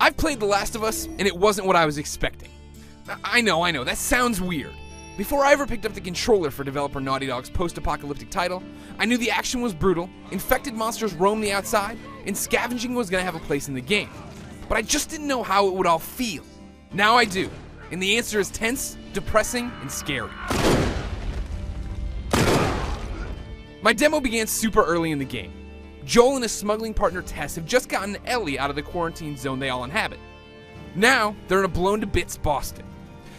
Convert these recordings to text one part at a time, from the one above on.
I've played The Last of Us, and it wasn't what I was expecting. I know, that sounds weird. Before I ever picked up the controller for developer Naughty Dog's post-apocalyptic title, I knew the action was brutal, infected monsters roamed the outside, and scavenging was going to have a place in the game. But I just didn't know how it would all feel. Now I do, and the answer is tense, depressing, and scary. My demo began super early in the game. Joel and his smuggling partner Tess have just gotten Ellie out of the quarantine zone they all inhabit. Now, they're in a blown-to-bits Boston.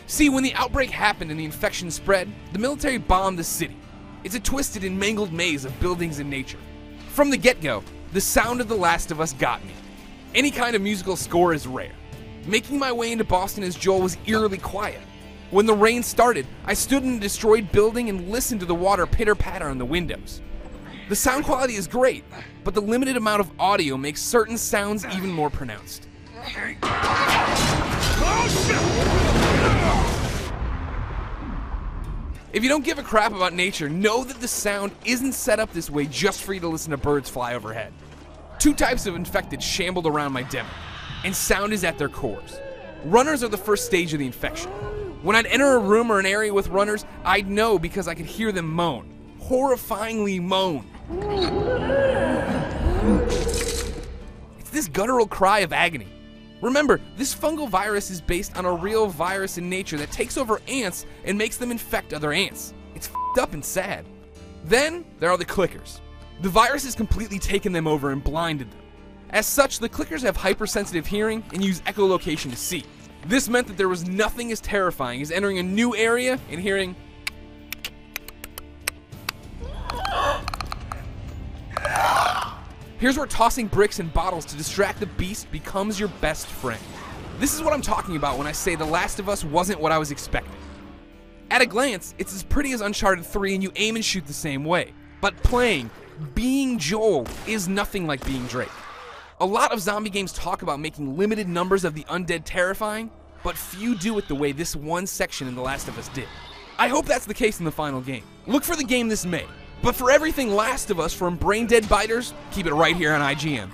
See, when the outbreak happened and the infection spread, the military bombed the city. It's a twisted and mangled maze of buildings and nature. From the get-go, the sound of The Last of Us got me. Any kind of musical score is rare. Making my way into Boston as Joel was eerily quiet. When the rain started, I stood in a destroyed building and listened to the water pitter-patter on the windows. The sound quality is great, but the limited amount of audio makes certain sounds even more pronounced. If you don't give a crap about nature, know that the sound isn't set up this way just for you to listen to birds fly overhead. 2 types of infected shambled around my demo, and sound is at their cores. Runners are the first stage of the infection. When I'd enter a room or an area with runners, I'd know because I could hear them moan. Horrifyingly moan. It's this guttural cry of agony. Remember, this fungal virus is based on a real virus in nature that takes over ants and makes them infect other ants. It's f***ed up and sad. Then, there are the clickers. The virus has completely taken them over and blinded them. As such, the clickers have hypersensitive hearing and use echolocation to see. This meant that there was nothing as terrifying as entering a new area and hearing Here's where tossing bricks and bottles to distract the beast becomes your best friend. This is what I'm talking about when I say The Last of Us wasn't what I was expecting. At a glance, it's as pretty as Uncharted 3 and you aim and shoot the same way. But being Joel, is nothing like being Drake. A lot of zombie games talk about making limited numbers of the undead terrifying, but few do it the way this one section in The Last of Us did. I hope that's the case in the final game. Look for the game this May. But for everything Last of Us from Brain Dead Biters, keep it right here on IGN.